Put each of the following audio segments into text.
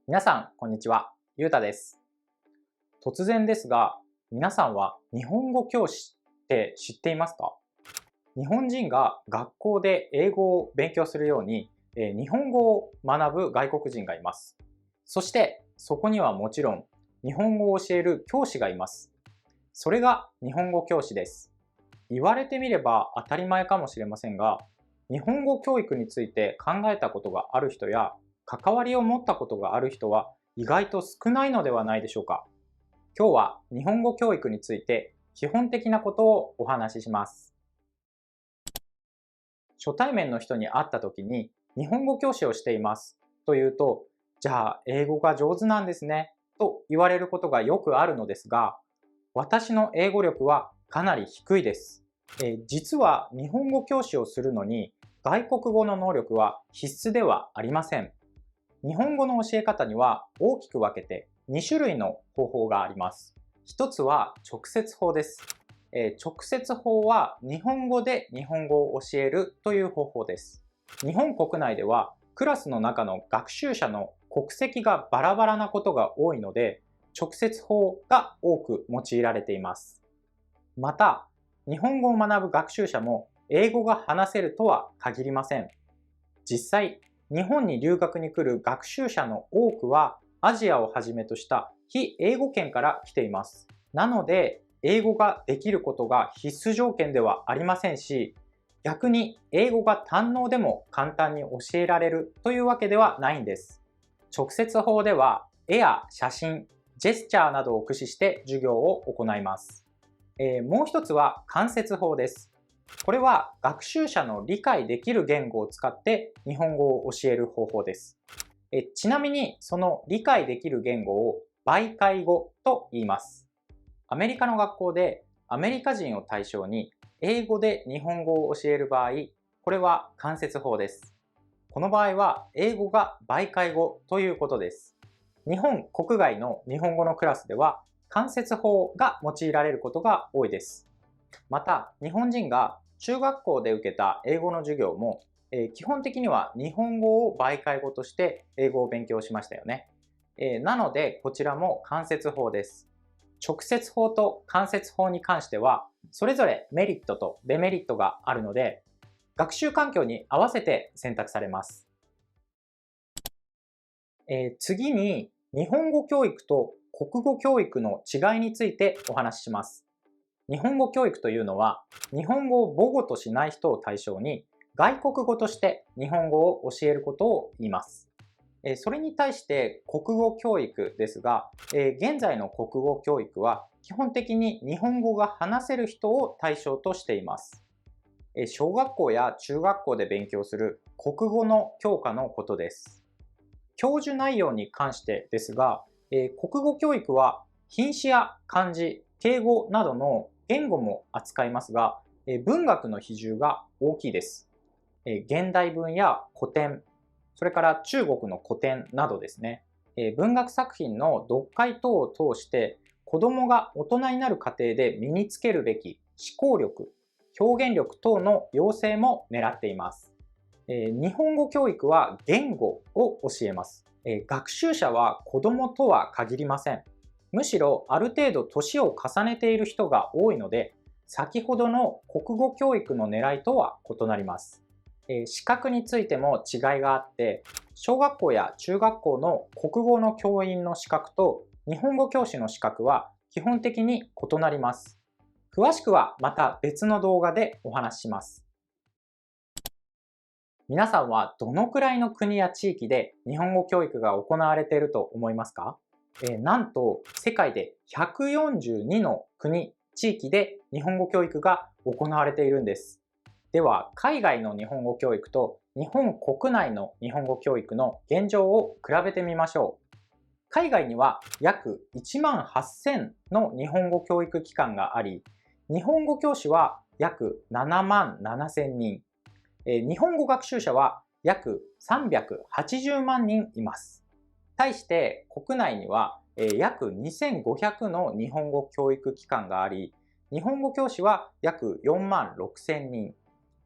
皆さん、こんにちは。ゆうたです。突然ですが、皆さんは日本語教師って知っていますか？日本人が学校で英語を勉強するように、日本語を学ぶ外国人がいます。そして、そこにはもちろん、日本語を教える教師がいます。それが日本語教師です。言われてみれば当たり前かもしれませんが、日本語教育について考えたことがある人や、関わりを持ったことがある人は意外と少ないのではないでしょうか。今日は日本語教育について基本的なことをお話しします。初対面の人に会った時に日本語教師をしていますと言うと、じゃあ英語が上手なんですねと言われることがよくあるのですが、私の英語力はかなり低いです。実は日本語教師をするのに外国語の能力は必須ではありません。日本語の教え方には大きく分けて2種類の方法があります。一つは直接法です。直接法は日本語で日本語を教えるという方法です。日本国内ではクラスの中の学習者の国籍がバラバラなことが多いので、直接法が多く用いられています。また、日本語を学ぶ学習者も英語が話せるとは限りません。実際、日本に留学に来る学習者の多くはアジアをはじめとした非英語圏から来ています。なので、英語ができることが必須条件ではありませんし、逆に英語が堪能でも簡単に教えられるというわけではないんです。直接法では絵や写真、ジェスチャーなどを駆使して授業を行います。もう一つは間接法です。これは学習者の理解できる言語を使って日本語を教える方法です。ちなみにその理解できる言語を媒介語と言います。アメリカの学校でアメリカ人を対象に英語で日本語を教える場合、これは間接法です。この場合は英語が媒介語ということです。日本国外の日本語のクラスでは間接法が用いられることが多いです。また、日本人が中学校で受けた英語の授業も、基本的には日本語を媒介語として英語を勉強しましたよね。なので、こちらも間接法です。直接法と間接法に関しては、それぞれメリットとデメリットがあるので、学習環境に合わせて選択されます。次に、日本語教育と国語教育の違いについてお話しします。日本語教育というのは、日本語を母語としない人を対象に、外国語として日本語を教えることを言います。それに対して国語教育ですが、現在の国語教育は基本的に日本語が話せる人を対象としています。小学校や中学校で勉強する国語の教科のことです。教授内容に関してですが、国語教育は品詞や漢字、敬語などの言語も扱いますが、文学の比重が大きいです。現代文や古典、それから中国の古典などですね。文学作品の読解等を通して、子どもが大人になる過程で身につけるべき思考力、表現力等の養成も狙っています。日本語教育は言語を教えます。学習者は子どもとは限りません。むしろある程度年を重ねている人が多いので、先ほどの国語教育の狙いとは異なります。資格についても違いがあって、小学校や中学校の国語の教員の資格と日本語教師の資格は基本的に異なります。詳しくはまた別の動画でお話しします。皆さんはどのくらいの国や地域で日本語教育が行われていると思いますか？なんと世界で142の国、地域で日本語教育が行われているんです。では、海外の日本語教育と日本国内の日本語教育の現状を比べてみましょう。海外には約1万8000の日本語教育機関があり、日本語教師は約7万7000人、日本語学習者は約380万人います。対して国内には約2500の日本語教育機関があり、日本語教師は約4万6000人、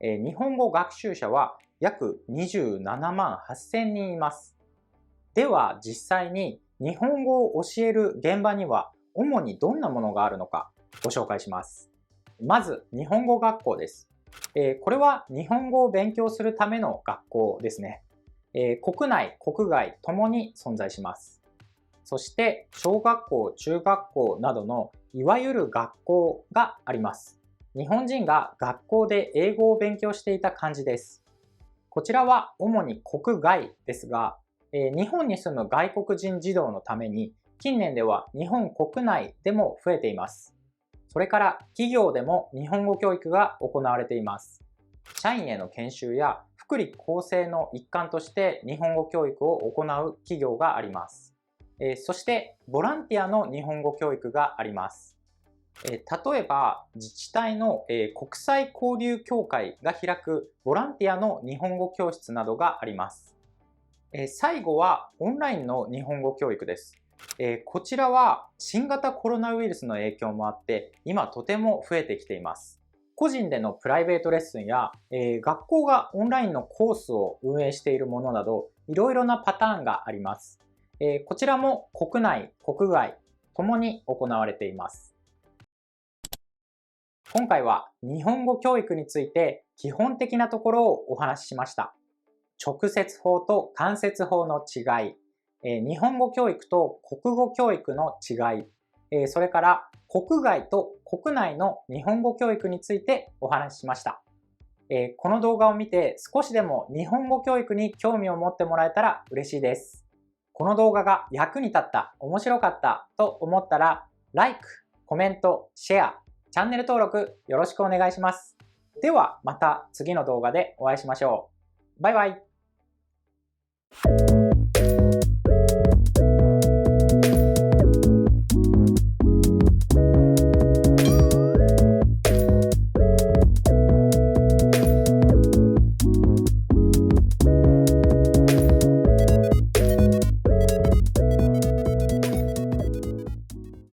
日本語学習者は約27万8000人います。では実際に日本語を教える現場には主にどんなものがあるのかご紹介します。まず日本語学校です。これは日本語を勉強するための学校ですね。国内、国外ともに存在します。そして小学校、中学校などのいわゆる学校があります。日本人が学校で英語を勉強していた感じです。こちらは主に国外ですが、日本に住む外国人児童のために近年では日本国内でも増えています。それから企業でも日本語教育が行われています。社員への研修や福利厚生の一環として日本語教育を行う企業があります。そしてボランティアの日本語教育があります。例えば自治体の国際交流協会が開くボランティアの日本語教室などがあります。最後はオンラインの日本語教育です。こちらは新型コロナウイルスの影響もあって今とても増えてきています。個人でのプライベートレッスンや、学校がオンラインのコースを運営しているものなどいろいろなパターンがあります。こちらも国内、国外ともに行われています。今回は日本語教育について基本的なところをお話ししました。直接法と間接法の違い、日本語教育と国語教育の違い、それから国外と国内の日本語教育についてお話ししました。この動画を見て少しでも日本語教育に興味を持ってもらえたら嬉しいです。この動画が役に立った、面白かったと思ったら、LIKE、コメント、シェア、チャンネル登録よろしくお願いします。ではまた次の動画でお会いしましょう。バイバイ。